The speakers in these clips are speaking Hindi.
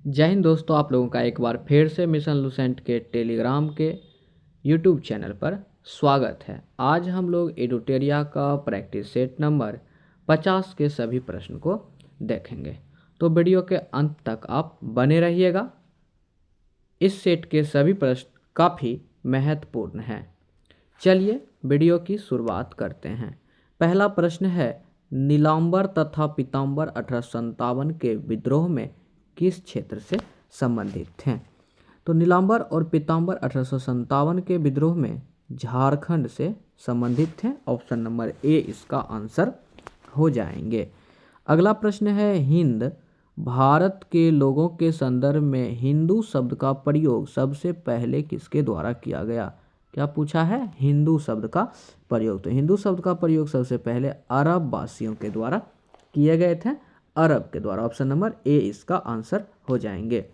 जय हिंद दोस्तों, आप लोगों का एक बार फिर से मिशन लुसेंट के टेलीग्राम के यूट्यूब चैनल पर स्वागत है। आज हम लोग एडुटेरिया का प्रैक्टिस सेट नंबर 50 के सभी प्रश्न को देखेंगे, तो वीडियो के अंत तक आप बने रहिएगा। इस सेट के सभी प्रश्न काफ़ी महत्वपूर्ण हैं। चलिए वीडियो की शुरुआत करते हैं। पहला प्रश्न है, नीलांबर तथा पीतांबर 1857 के विद्रोह में किस क्षेत्र से संबंधित हैं? तो नीलांबर और पीतांबर 1857 के विद्रोह में झारखंड से संबंधित हैं। ऑप्शन नंबर ए इसका आंसर हो जाएंगे। अगला प्रश्न है, हिंद भारत के लोगों के संदर्भ में हिंदू शब्द का प्रयोग सबसे पहले किसके द्वारा किया गया? क्या पूछा है? हिंदू शब्द का प्रयोग। तो हिंदू शब्द का प्रयोग सबसे पहले अरब वासियों के द्वारा किए गए थे, अरब के द्वारा। ऑप्शन नंबर ए इसका आंसर हो जाएंगे।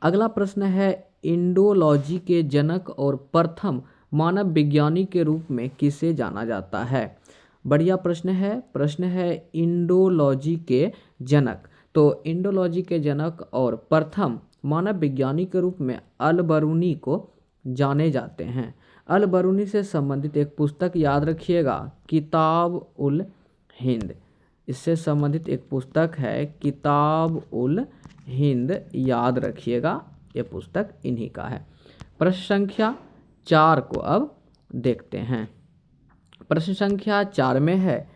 अगला प्रश्न है, इंडोलॉजी के जनक और प्रथम मानव विज्ञानी के रूप में किसे जाना जाता है? बढ़िया प्रश्न है इंडोलॉजी के जनक। तो इंडोलॉजी के जनक और प्रथम मानव विज्ञानी के रूप में अल-बरूनी को जाने जाते हैं। अल-बरूनी से संबंधित एक पुस्तक याद रखिएगा, किताब उल हिंद। इससे संबंधित एक पुस्तक है किताब उल हिंद, याद रखिएगा, ये पुस्तक इन्हीं का है। प्रश्न संख्या 4 को अब देखते हैं। प्रश्न संख्या 4 में है,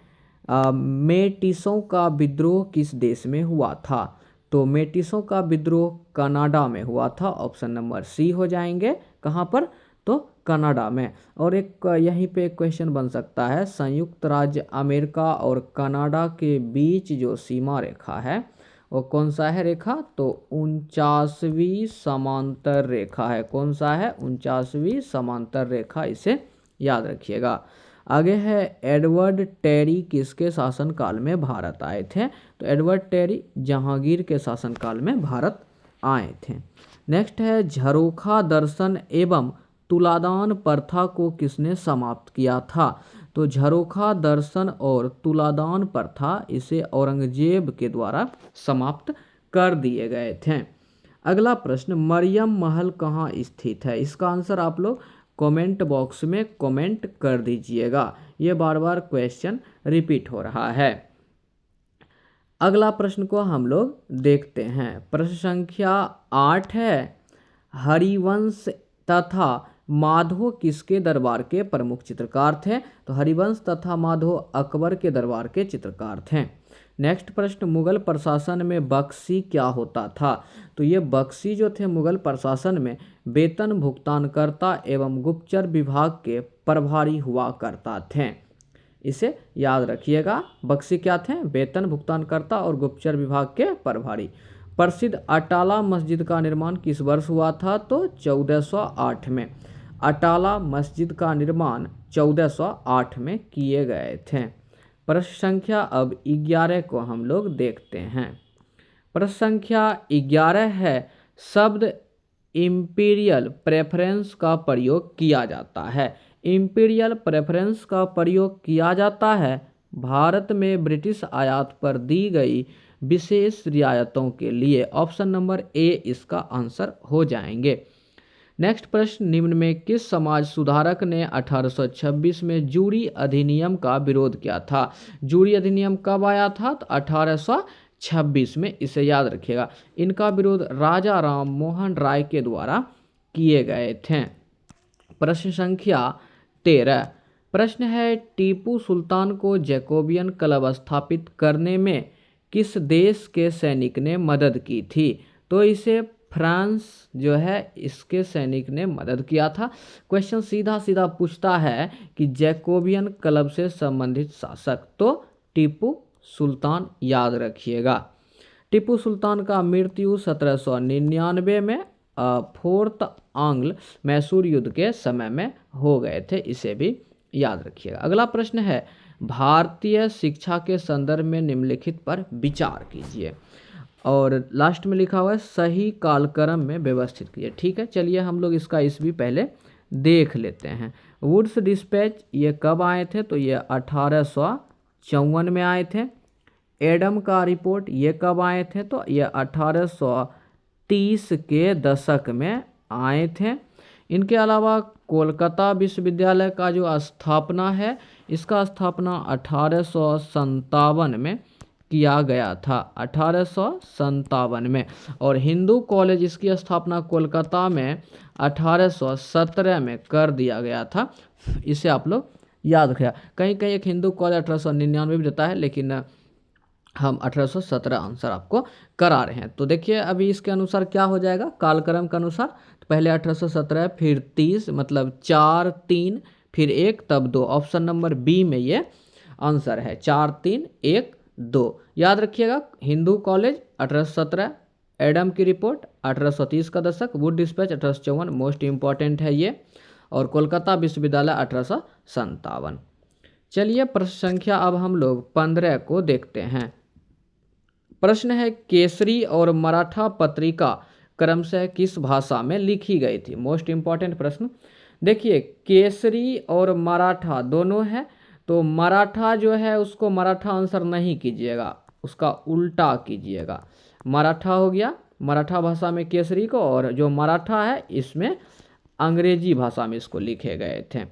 मेटिसों का विद्रोह किस देश में हुआ था? तो मेटिसों का विद्रोह कनाडा में हुआ था। ऑप्शन नंबर सी हो जाएंगे। कहाँ पर? तो कनाडा में। और एक यहीं पे क्वेश्चन बन सकता है, संयुक्त राज्य अमेरिका और कनाडा के बीच जो सीमा रेखा है वो कौन सा है रेखा? तो 49वीं समांतर रेखा है। कौन सा है? 49वीं समांतर रेखा, इसे याद रखिएगा। आगे है, एडवर्ड टेरी किसके शासनकाल में भारत आए थे? तो एडवर्ड टेरी जहांगीर के शासनकाल में भारत आए थे। नेक्स्ट है, झरोखा दर्शन एवं तुलादान प्रथा को किसने समाप्त किया था? तो झरोखा दर्शन और तुलादान प्रथा इसे औरंगजेब के द्वारा समाप्त कर दिए गए थे। अगला प्रश्न, मरियम महल कहाँ स्थित है? इसका आंसर आप लोग कमेंट बॉक्स में कमेंट कर दीजिएगा, ये बार बार क्वेश्चन रिपीट हो रहा है। अगला प्रश्न को हम लोग देखते हैं। प्रश्न संख्या 8 है, हरिवंश तथा माधो किसके दरबार के प्रमुख चित्रकार थे? तो हरिवंश तथा माधो अकबर के दरबार के चित्रकार थे। नेक्स्ट प्रश्न, मुगल प्रशासन में बख्शी क्या होता था? तो ये बख्शी जो थे मुगल प्रशासन में वेतन भुगतानकर्ता एवं गुप्तचर विभाग के प्रभारी हुआ करता थे। इसे याद रखिएगा, बख्शी क्या थे? वेतन भुगतानकर्ता और गुप्तचर विभाग के प्रभारी। प्रसिद्ध अटाला मस्जिद का निर्माण किस वर्ष हुआ था? तो 1408 में। अटाला मस्जिद का निर्माण 1408 में किए गए थे। प्रश्न संख्या अब 11 को हम लोग देखते हैं। प्रश्न संख्या 11 है, शब्द इंपीरियल प्रेफरेंस का प्रयोग किया जाता है। इंपीरियल प्रेफरेंस का प्रयोग किया जाता है भारत में ब्रिटिश आयात पर दी गई विशेष रियायतों के लिए। ऑप्शन नंबर ए इसका आंसर हो जाएंगे। नेक्स्ट प्रश्न, निम्न में किस समाज सुधारक ने 1826 में जूरी अधिनियम का विरोध किया था? जूरी अधिनियम कब आया था? तो 1826 में, इसे याद रखिएगा। इनका विरोध राजा राम मोहन राय के द्वारा किए गए थे। प्रश्न संख्या 13, प्रश्न है, टीपू सुल्तान को जैकोबियन क्लब स्थापित करने में किस देश के सैनिक ने मदद की थी? तो इसे फ्रांस जो है इसके सैनिक ने मदद किया था। क्वेश्चन सीधा सीधा पूछता है कि जैकोबियन क्लब से संबंधित शासक, तो टीपू सुल्तान, याद रखिएगा। टीपू सुल्तान का मृत्यु 1799 में फोर्थ आंग्ल मैसूर युद्ध के समय में हो गए थे, इसे भी याद रखिएगा। अगला प्रश्न है, भारतीय शिक्षा के संदर्भ में निम्नलिखित पर विचार कीजिए। और लास्ट में लिखा हुआ है सही कालक्रम में व्यवस्थित कीजिए। ठीक है, चलिए हम लोग इसका भी पहले देख लेते हैं। वुड्स डिस्पैच ये कब आए थे? तो ये 1854 में आए थे। एडम का रिपोर्ट ये कब आए थे? तो ये 1830 के दशक में आए थे। इनके अलावा कोलकाता विश्वविद्यालय का जो स्थापना है, इसका स्थापना 1857 में किया गया था, 1857 में। और हिंदू कॉलेज, इसकी स्थापना कोलकाता में 1817 में कर दिया गया था। इसे आप लोग याद रखिएगा। कहीं कहीं एक हिंदू कॉलेज 1899 भी देता है, लेकिन हम 1817 आंसर आपको करा रहे हैं। तो देखिए अभी इसके अनुसार क्या हो जाएगा, कालक्रम के अनुसार। तो पहले 1817, फिर 30, मतलब 4, 3, फिर 1, तब 2। ऑप्शन नंबर बी में ये आंसर है, 4, 3, 1, 2। याद रखिएगा, हिंदू कॉलेज 1817, एडम की रिपोर्ट 1830 का दशक, वुड डिस्पैच 1854, मोस्ट इंपॉर्टेंट है ये, और कोलकाता विश्वविद्यालय 1857। चलिए प्रश्न संख्या अब हम लोग 15 को देखते हैं। प्रश्न है, केसरी और मराठा पत्रिका क्रमशः किस भाषा में लिखी गई थी? मोस्ट इंपॉर्टेंट प्रश्न। देखिए केसरी और मराठा दोनों है, तो मराठा जो है उसको मराठा आंसर नहीं कीजिएगा, उसका उल्टा कीजिएगा। मराठा हो गया मराठा भाषा में केसरी को, और जो मराठा है इसमें अंग्रेजी भाषा में इसको लिखे गए थे।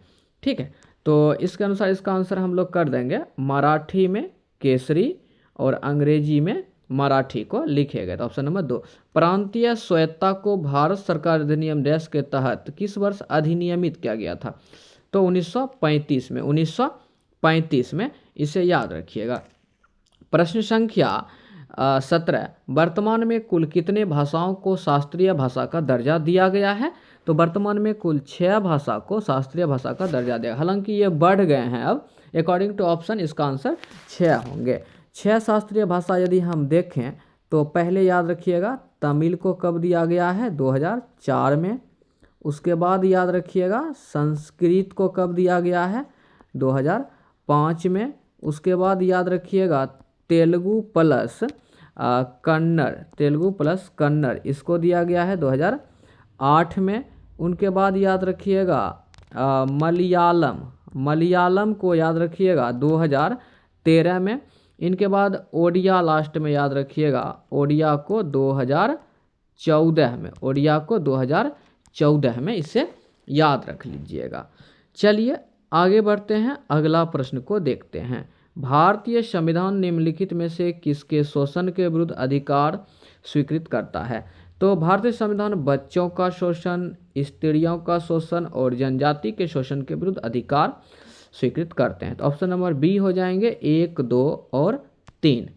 ठीक है, तो इसके अनुसार इसका आंसर हम लोग कर देंगे, मराठी में केसरी और अंग्रेजी में मराठी को लिखे गए। तो ऑप्शन नंबर 2। प्रांतीय स्वायत्तता को भारत सरकार अधिनियम डैश के तहत किस वर्ष अधिनियमित किया गया था? तो 1935 में, 1935 में, इसे याद रखिएगा। प्रश्न संख्या 17। वर्तमान में कुल कितने भाषाओं को शास्त्रीय भाषा का दर्जा दिया गया है? तो वर्तमान में कुल 6 भाषा को शास्त्रीय भाषा का दर्जा दिया, हालांकि ये बढ़ गए हैं अब, अकॉर्डिंग टू ऑप्शन इसका आंसर 6 होंगे। 6 शास्त्रीय भाषा यदि हम देखें तो पहले याद रखिएगा, तमिल को कब दिया गया है? 2004 में। उसके बाद याद रखिएगा संस्कृत को कब दिया गया है? 2005 में। उसके बाद याद रखिएगा तेलुगु प्लस कन्नड़, इसको दिया गया है 2008 में। उनके बाद याद रखिएगा मलयालम को याद रखिएगा 2013 में। इनके बाद ओडिया लास्ट में याद रखिएगा, ओडिया को 2014 में, इसे याद रख लीजिएगा। चलिए आगे बढ़ते हैं, अगला प्रश्न को देखते हैं। भारतीय संविधान निम्नलिखित में से किसके शोषण के विरुद्ध अधिकार स्वीकृत करता है? तो भारतीय संविधान बच्चों का शोषण, स्त्रियों का शोषण और जनजाति के शोषण के विरुद्ध अधिकार स्वीकृत करते हैं। तो ऑप्शन नंबर बी हो जाएंगे 1, 2 और 3।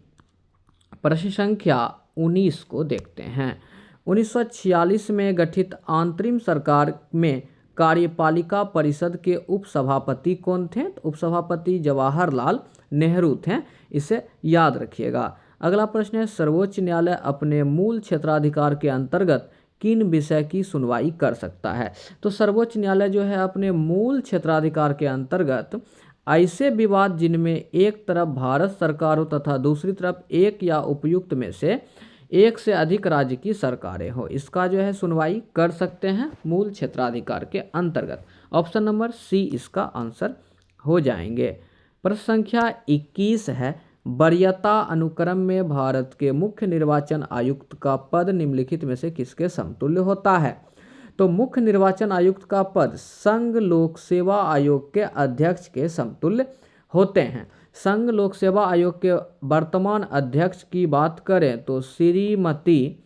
प्रश्न संख्या 19 को देखते हैं। 1946 में गठित अंतरिम सरकार में कार्यपालिका परिषद के उपसभापति कौन थे? तो उपसभापति जवाहरलाल नेहरू थे, इसे याद रखिएगा। अगला प्रश्न है, सर्वोच्च न्यायालय अपने मूल क्षेत्राधिकार के अंतर्गत किन विषय की सुनवाई कर सकता है? तो सर्वोच्च न्यायालय जो है अपने मूल क्षेत्राधिकार के अंतर्गत ऐसे विवाद जिनमें एक तरफ भारत सरकार हो तथा दूसरी तरफ एक या उपयुक्त में से एक से अधिक राज्य की सरकारें हो, इसका जो है सुनवाई कर सकते हैं मूल क्षेत्राधिकार के अंतर्गत। ऑप्शन नंबर सी इसका आंसर हो जाएंगे। प्रश्न संख्या 21 है, वरीयता अनुक्रम में भारत के मुख्य निर्वाचन आयुक्त का पद निम्नलिखित में से किसके समतुल्य होता है? तो मुख्य निर्वाचन आयुक्त का पद संघ लोक सेवा आयोग के अध्यक्ष के समतुल्य होते हैं। संघ लोक सेवा आयोग के वर्तमान अध्यक्ष की बात करें तो श्रीमती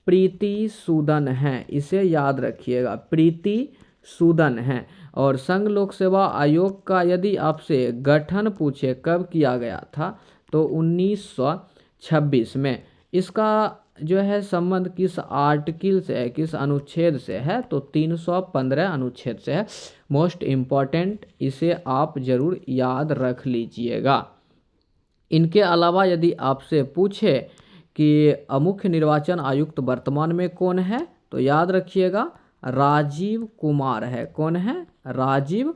प्रीति सूदन हैं, इसे याद रखिएगा, प्रीति सूदन हैं। और संघ लोक सेवा आयोग का यदि आपसे गठन पूछे कब किया गया था, तो 1926 में। इसका जो है संबंध किस आर्टिकल से है, किस अनुच्छेद से है? तो 315 अनुच्छेद से है। मोस्ट इम्पॉर्टेंट, इसे आप जरूर याद रख लीजिएगा। इनके अलावा यदि आपसे पूछे कि मुख्य निर्वाचन आयुक्त वर्तमान में कौन है, तो याद रखिएगा राजीव कुमार है। कौन है? राजीव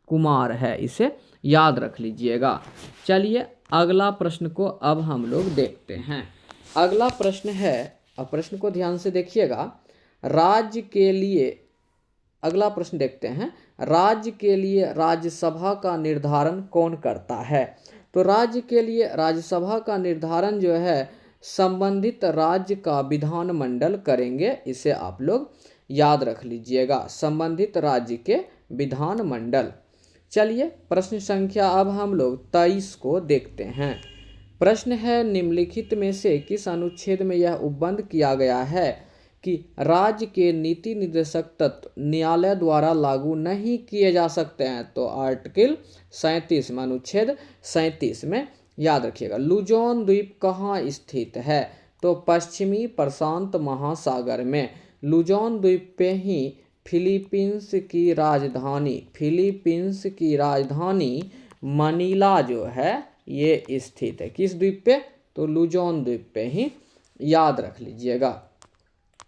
कुमार है, इसे याद रख लीजिएगा। चलिए अगला प्रश्न को अब हम लोग देखते हैं। अगला प्रश्न है, अब प्रश्न को ध्यान से देखिएगा, राज्य के लिए, अगला प्रश्न देखते हैं, राज्य के लिए राज्यसभा का निर्धारण कौन करता है? तो राज्य के लिए राज्यसभा का निर्धारण जो है संबंधित राज्य का विधानमंडल करेंगे, इसे आप लोग याद रख लीजिएगा, संबंधित राज्य के विधानमंडल। चलिए प्रश्न संख्या अब हम लोग 23 को देखते हैं। प्रश्न है, निम्नलिखित में से किस अनुच्छेद में यह उपबंध किया गया है कि राज्य के नीति निर्देशक तत्व न्यायालय द्वारा लागू नहीं किए जा सकते हैं? तो आर्टिकल 37 में, अनुच्छेद 37 में, याद रखिएगा। लुजोन द्वीप कहाँ स्थित है? तो पश्चिमी प्रशांत महासागर में। लुजोन द्वीप पे ही फिलीपींस की राजधानी मनीला जो है ये स्थित है। किस द्वीप पे? तो लुजोन द्वीप पे ही, याद रख लीजिएगा।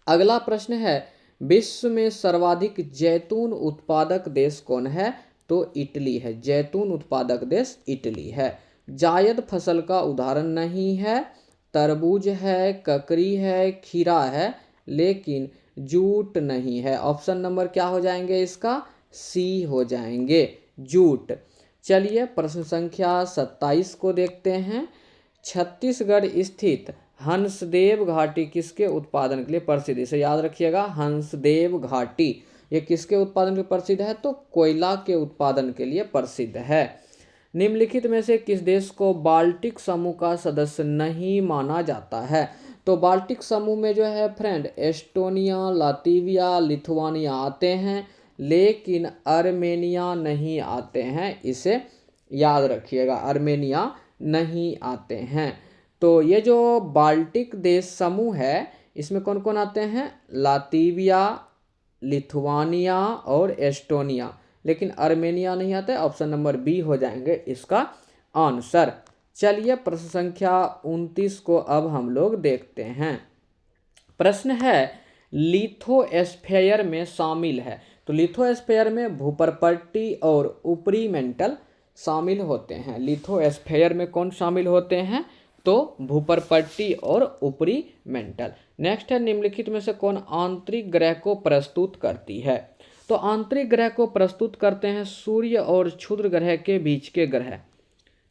अगला प्रश्न है, विश्व में सर्वाधिक जैतून उत्पादक देश कौन है? तो इटली है। जैतून उत्पादक देश इटली है। जायद फसल का उदाहरण नहीं है, तरबूज है, ककड़ी है, खीरा है, लेकिन जूट नहीं है। ऑप्शन नंबर क्या हो जाएंगे इसका? सी हो जाएंगे, जूट। चलिए प्रश्न संख्या 27 को देखते हैं। छत्तीसगढ़ स्थित हंसदेव घाटी किसके उत्पादन के लिए प्रसिद्ध? इसे याद रखिएगा, हंसदेव घाटी ये किसके उत्पादन के लिए प्रसिद्ध है? तो कोयला के उत्पादन के लिए प्रसिद्ध है। निम्नलिखित में से किस देश को बाल्टिक समूह का सदस्य नहीं माना जाता है? तो बाल्टिक समूह में जो है फ्रेंड एस्टोनिया, लातविया, लिथुआनिया आते हैं, लेकिन आर्मेनिया नहीं आते हैं, इसे याद रखिएगा, आर्मेनिया नहीं आते हैं। तो ये जो बाल्टिक देश समूह है इसमें कौन कौन आते हैं? लातविया, लिथुआनिया और एस्टोनिया, लेकिन आर्मेनिया नहीं आता है। ऑप्शन नंबर बी हो जाएंगे इसका आंसर। चलिए प्रश्न संख्या 29 को अब हम लोग देखते हैं। प्रश्न है, लिथोस्फीयर में शामिल है। तो लिथोस्फीयर में भूपर्पट्टी और ऊपरी मेंटल शामिल होते हैं। लिथोस्फीयर में कौन शामिल होते हैं? तो भूपर्पट्टी और ऊपरी मेंटल। नेक्स्ट है, निम्नलिखित में से कौन आंतरिक ग्रह को प्रस्तुत करती है? तो आंतरिक ग्रह को प्रस्तुत करते हैं सूर्य और क्षुद्र ग्रह के बीच के ग्रह।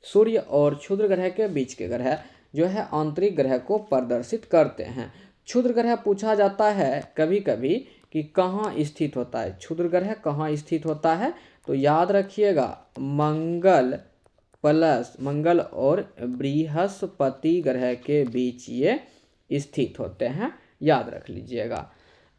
सूर्य और क्षुद्र ग्रह के बीच के ग्रह जो है आंतरिक ग्रह को प्रदर्शित करते हैं। क्षुद्र ग्रह पूछा जाता है कभी कभी कि कहाँ स्थित होता है, क्षुद्र ग्रह कहाँ स्थित होता है? तो याद रखिएगा, मंगल और बृहस्पति ग्रह के बीच ये स्थित होते हैं, याद रख लीजिएगा।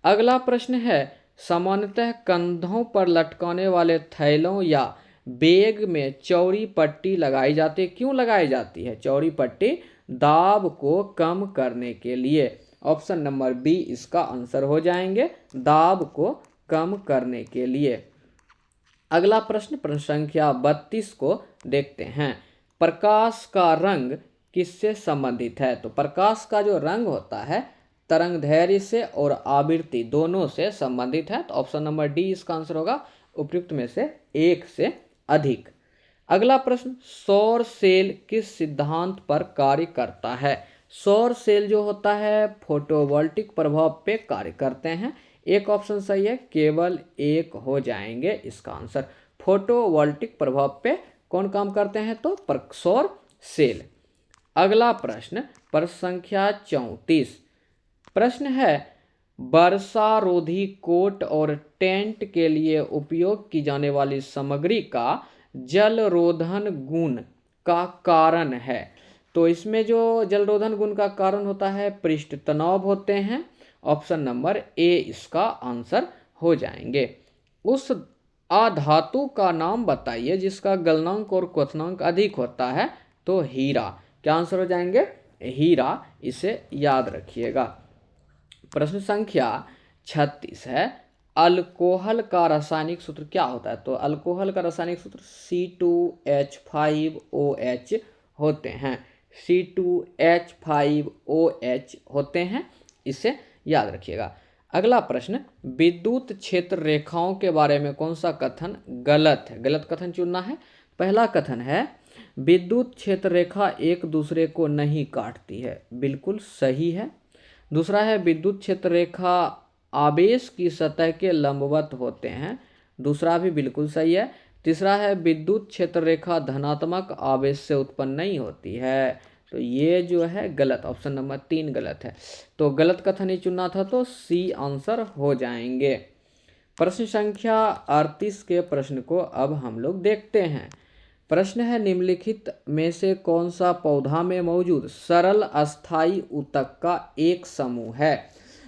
अगला प्रश्न है, सामान्यतः कंधों पर लटकाने वाले थैलों या बैग में चौड़ी पट्टी लगाई जाती है। क्यों लगाई जाती है चौड़ी पट्टी? दाब को कम करने के लिए। ऑप्शन नंबर बी इसका आंसर हो जाएंगे, दाब को कम करने के लिए। अगला प्रश्न प्रश्न संख्या 32 को देखते हैं। प्रकाश का रंग किससे संबंधित है? तो प्रकाश का जो रंग होता है तरंगदैर्घ्य से और आवृत्ति दोनों से संबंधित है। तो ऑप्शन नंबर डी इसका आंसर होगा, उपयुक्त में से एक से अधिक। अगला प्रश्न, सौर सेल किस सिद्धांत पर कार्य करता है? सौर सेल जो होता है फोटोवोल्टिक प्रभाव पे कार्य करते हैं। एक ऑप्शन सही है, केवल एक हो जाएंगे इसका आंसर। फोटोवोल्टिक प्रभाव पे कौन काम करते हैं? तो सौर सेल। अगला प्रश्न प्रश्न संख्या 34। प्रश्न है, वर्षारोधी कोट और टेंट के लिए उपयोग की जाने वाली सामग्री का जलरोधन गुण का कारण है। तो इसमें जो जलरोधन गुण का कारण होता है पृष्ठ तनाव होते हैं। ऑप्शन नंबर ए इसका आंसर हो जाएंगे। उस अधातु का नाम बताइए जिसका गलनांक और क्वथनांक अधिक होता है। तो हीरा। क्या आंसर हो जाएंगे? हीरा, इसे याद रखिएगा। प्रश्न संख्या 36 है, अल्कोहल का रासायनिक सूत्र क्या होता है? तो अल्कोहल का रासायनिक सूत्र C2H5OH होते हैं। C2H5OH होते हैं, इसे याद रखिएगा। अगला प्रश्न, विद्युत क्षेत्र रेखाओं के बारे में कौन सा कथन गलत है? गलत कथन चुनना है। पहला कथन है, विद्युत क्षेत्र रेखा एक दूसरे को नहीं काटती है, बिल्कुल सही है। दूसरा है, विद्युत क्षेत्र रेखा आवेश की सतह के लंबवत होते हैं, दूसरा भी बिल्कुल सही है। तीसरा है विद्युत क्षेत्र रेखा धनात्मक आवेश से उत्पन्न नहीं होती है। तो ये जो है गलत, ऑप्शन नंबर 3 गलत है। तो गलत कथन ही चुनना था, तो सी आंसर हो जाएंगे। प्रश्न संख्या 38 के प्रश्न को अब हम लोग देखते हैं। प्रश्न है निम्नलिखित में से कौन सा पौधा में मौजूद सरल अस्थायी ऊतक का एक समूह है।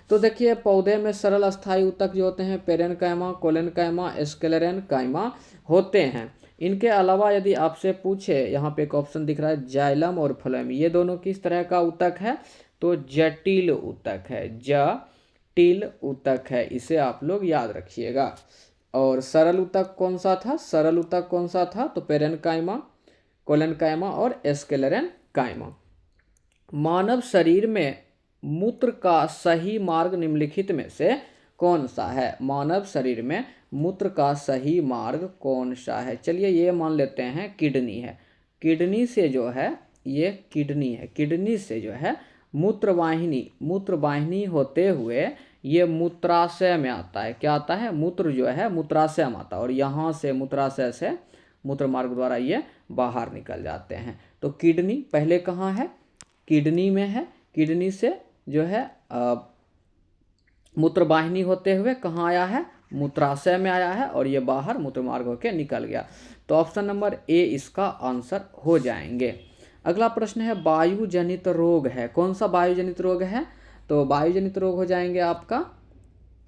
तो देखिए पौधे में सरल अस्थायी ऊतक जो होते हैं पेरेनकाइमा, कोलेनकाइमा, स्क्लेरेनकाइमा होते हैं। इनके अलावा यदि आपसे पूछे, यहाँ पे एक ऑप्शन दिख रहा है जाइलम और फ्लोएम, ये दोनों किस तरह का ऊतक है, तो जटिल ऊतक है, जटिल ऊतक है, इसे आप लोग याद रखिएगा। और सरल ऊतक कौन सा था, सरल ऊतक कौन सा था, तो पेरेनकाइमा, कोलेनकाइमा और स्क्लेरेनकाइमा। मानव शरीर में मूत्र का सही मार्ग निम्नलिखित में से कौन सा है। मानव शरीर में मूत्र का सही मार्ग कौन सा है। चलिए ये मान लेते हैं किडनी है। किडनी से जो है, ये किडनी है, किडनी से जो है मूत्रवाहिनी होते हुए ये मूत्राशय में आता है। क्या आता है, मूत्र जो है मूत्राशय में आता है और यहाँ से मूत्राशय से मूत्र मार्ग द्वारा ये बाहर निकल जाते हैं। तो किडनी पहले कहाँ है, किडनी में है। किडनी से जो है मूत्रवाहिनी होते हुए कहाँ आया है, मूत्राशय में आया है और ये बाहर मूत्र मार्ग होकर निकल गया। तो ऑप्शन नंबर ए इसका आंसर हो जाएंगे। अगला प्रश्न है वायु जनित रोग है, कौन सा वायु जनित रोग है, तो वायु जनित रोग हो जाएंगे आपका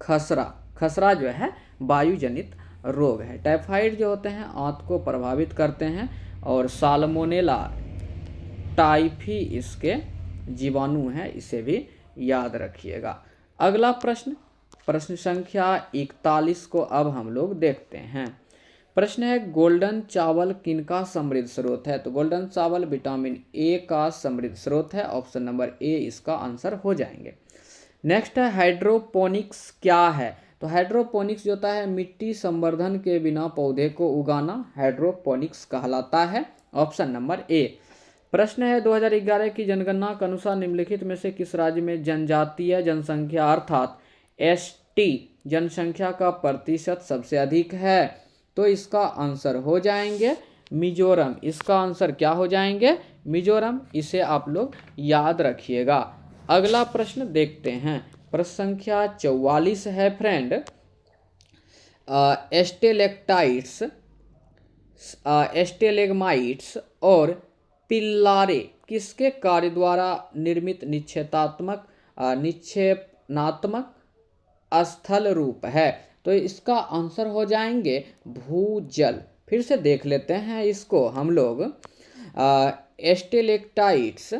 खसरा। खसरा जो है वायु जनित रोग है। टाइफाइड जो होते हैं आंत को प्रभावित करते हैं और साल्मोनेला टाइफी इसके जीवाणु हैं, इसे भी याद रखिएगा। अगला प्रश्न, प्रश्न संख्या 41 को अब हम लोग देखते हैं। प्रश्न है गोल्डन चावल किनका समृद्ध स्रोत है। तो गोल्डन चावल विटामिन ए का समृद्ध स्रोत है। ऑप्शन नंबर ए इसका आंसर हो जाएंगे। नेक्स्ट है हाइड्रोपोनिक्स क्या है। तो हाइड्रोपोनिक्स जो होता है मिट्टी संवर्धन के बिना पौधे को उगाना हाइड्रोपोनिक्स कहलाता है। Option number A. प्रश्न है 2011 की जनगणना के अनुसार निम्नलिखित में से किस राज्य में जनजातीय जनसंख्या अर्थात एसटी जनसंख्या का प्रतिशत सबसे अधिक है। तो इसका आंसर हो जाएंगे मिजोरम। इसका आंसर क्या हो जाएंगे, मिजोरम, इसे आप लोग याद रखिएगा। अगला प्रश्न देखते हैं। प्रश्न संख्या 44 है फ्रेंड, स्टेलेक्टाइट्स, स्टेलेग्माइट्स और पिल्लारे किसके कार्य द्वारा निर्मित निक्षेपणात्मक स्थल रूप है। तो इसका आंसर हो जाएंगे भूजल। फिर से देख लेते हैं इसको हम लोग। स्टेलेक्टाइट्स,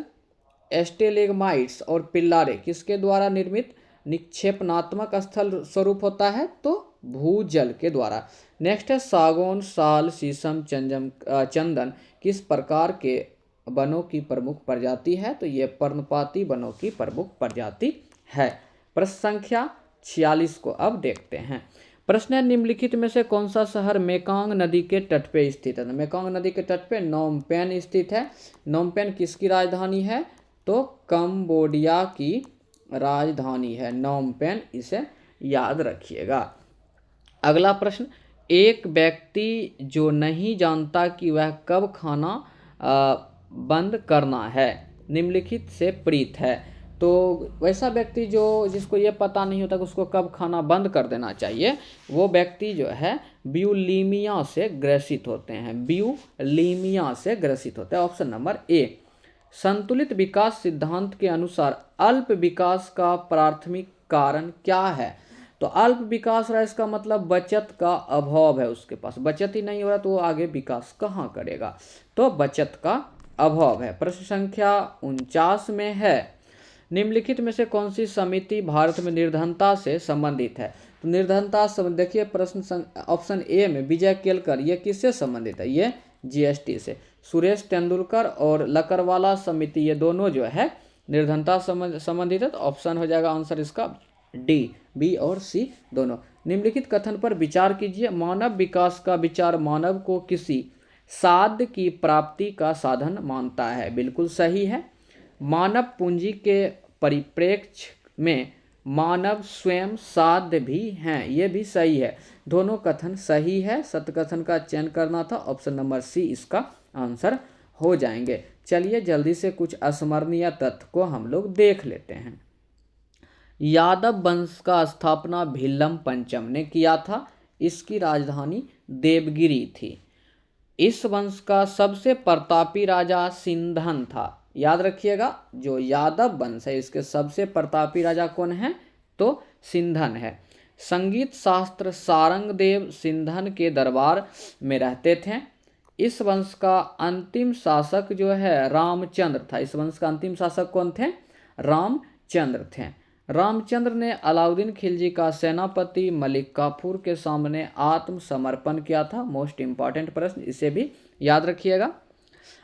स्टेलेग्माइट्स और पिल्लारे किसके द्वारा निर्मित निक्षेपणात्मक स्थल स्वरूप होता है, तो भूजल के द्वारा। नेक्स्ट है सागौन, साल, शीशम, चंदन किस प्रकार के वनों की प्रमुख प्रजाति है। तो ये पर्णपाती वनों की प्रमुख प्रजाति है। प्रश्न संख्या 46 को अब देखते हैं। प्रश्न है निम्नलिखित में से कौन सा शहर मेकांग नदी के तट पे स्थित है। तो मेकांग नदी के तट पे नोमपेन स्थित है। नोमपेन किसकी राजधानी है, तो कंबोडिया की राजधानी है नोमपेन, इसे याद रखिएगा। अगला प्रश्न, एक व्यक्ति जो नहीं जानता कि वह कब खाना बंद करना है निम्नलिखित से प्रीत है। तो वैसा व्यक्ति जिसको ये पता नहीं होता कि उसको कब खाना बंद कर देना चाहिए, वो व्यक्ति जो है ब्यूलीमिया से ग्रसित होते हैं, ब्यूलीमिया से ग्रसित होते हैं। Option number A. संतुलित विकास सिद्धांत के अनुसार अल्प विकास का प्राथमिक कारण क्या है। तो अल्प विकास रहा इसका मतलब बचत का अभाव है, उसके पास बचत ही नहीं हो रहा तो वो आगे विकास कहाँ करेगा, तो बचत का अभाव है। प्रश्न संख्या 49 में है निम्नलिखित में से कौन सी समिति भारत में निर्धनता से संबंधित है। तो निर्धनता से देखिए प्रश्न ऑप्शन ए में विजय केलकर, ये किससे संबंधित है, ये जीएसटी से। सुरेश तेंदुलकर और लकरवाला समिति, ये दोनों जो है निर्धनता संबंधित है। तो ऑप्शन हो जाएगा आंसर इसका डी, बी और सी दोनों। निम्नलिखित कथन पर विचार कीजिए। मानव विकास का विचार मानव को किसी साध्य की प्राप्ति का साधन मानता है, बिल्कुल सही है। मानव पूंजी के परिप्रेक्ष्य में मानव स्वयं साध्य भी हैं, ये भी सही है। दोनों कथन सही है, सत्य कथन का चयन करना था। ऑप्शन नंबर सी इसका आंसर हो जाएंगे। चलिए जल्दी से कुछ अस्मरणीय तथ्य को हम लोग देख लेते हैं। यादव वंश का स्थापना भिल्लम पंचम ने किया था। इसकी राजधानी देवगिरी थी। इस वंश का सबसे प्रतापी राजा सिंधन था। याद रखिएगा, जो यादव वंश है इसके सबसे प्रतापी राजा कौन है, तो सिंधन है। संगीत शास्त्र सारंगदेव सिंधन के दरबार में रहते थे। इस वंश का अंतिम शासक जो है रामचंद्र था। इस वंश का अंतिम शासक कौन थे, रामचंद्र थे। रामचंद्र ने अलाउद्दीन खिलजी का सेनापति मलिक काफूर के सामने आत्मसमर्पण किया था। मोस्ट इंपॉर्टेंट प्रश्न, इसे भी याद रखिएगा।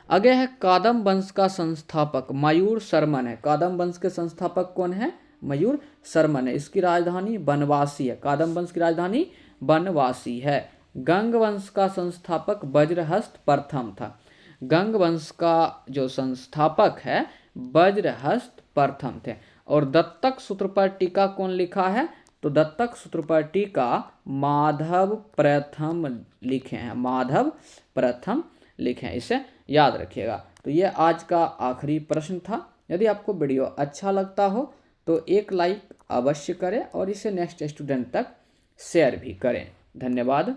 आगे है कादम वंश का संस्थापक मयूर शर्मन है। कादम वंश के संस्थापक कौन है, मयूर शर्मन है। इसकी राजधानी बनवासी है। कादम वंश की राजधानी बनवासी है। गंग वंश का संस्थापक वज्रहस्त प्रथम था। गंग वंश का जो संस्थापक है वज्रहस्त प्रथम थे। और दत्तक सूत्र पर टीका कौन लिखा है, तो दत्तक सूत्र पर टीका माधव प्रथम लिखे हैं। माधव प्रथम लिखे हैं, इसे याद रखिएगा। तो ये आज का आखिरी प्रश्न था। यदि आपको वीडियो अच्छा लगता हो तो एक लाइक अवश्य करें और इसे नेक्स्ट स्टूडेंट तक शेयर भी करें। धन्यवाद।